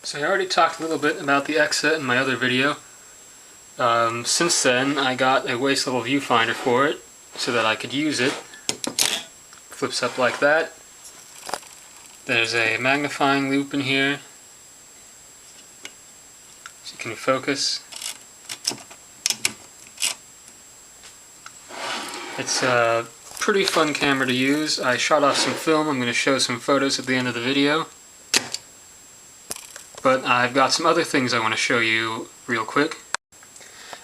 So I already talked a little bit about the Exa in my other video. Since then, I got a waist level viewfinder for it so that I could use it. Flips up like that. There's a magnifying loop in here, so you can focus. It's a pretty fun camera to use. I shot off some film. I'm going to show some photos at the end of the video. But I've got some other things I want to show you real quick.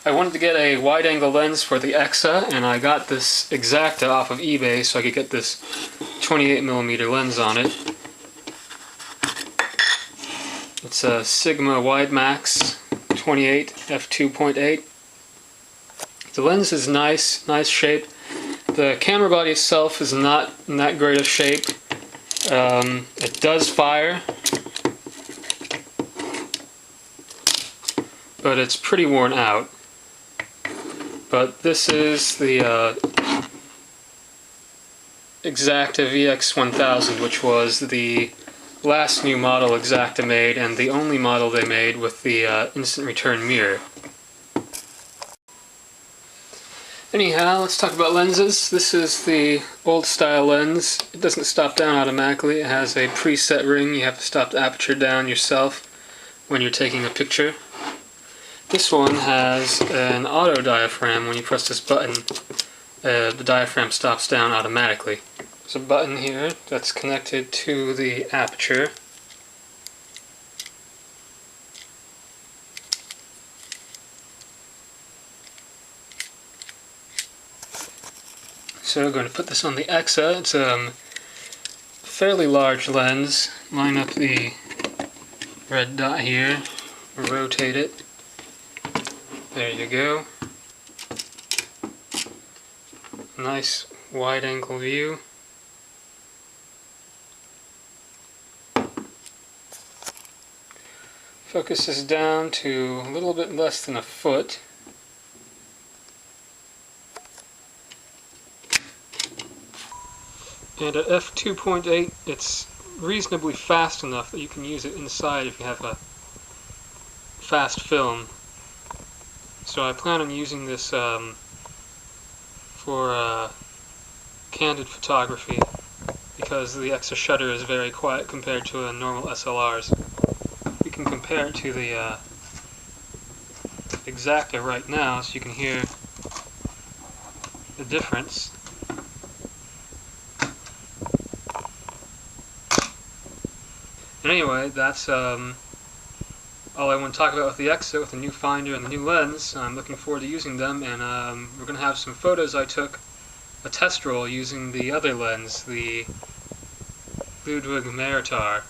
I wanted to get a wide-angle lens for the Exa, and I got this Exakta off of eBay so I could get this 28mm lens on it. It's a Sigma Widemax 28 f2.8. The lens is nice shape. The camera body itself is not in that great a shape. It does fire, but it's pretty worn out. But this is the Exakta VX1000, which was the last new model Exakta made, and the only model they made with the instant return mirror. Anyhow, let's talk about lenses. This is the old style lens. It doesn't stop down automatically. It has a preset ring. You have to stop the aperture down yourself when you're taking a picture. This one has an auto diaphragm. When you press this button, the diaphragm stops down automatically. There's a button here that's connected to the aperture. So we're going to put this on the Exa. It's a fairly large lens. Line up the red dot here, rotate it. There you go. Nice wide angle view. Focus this down to a little bit less than a foot. And at f2.8 it's reasonably fast enough that you can use it inside if you have a fast film. So I plan on using this for candid photography because the Exa shutter is very quiet compared to a normal SLR's. We can compare it to the Exakta right now so you can hear the difference. Anyway, that's all I want to talk about with the Exa, with the new finder and the new lens. I'm looking forward to using them, and we're going to have some photos I took, a test roll using the other lens, the Ludwig Meritar.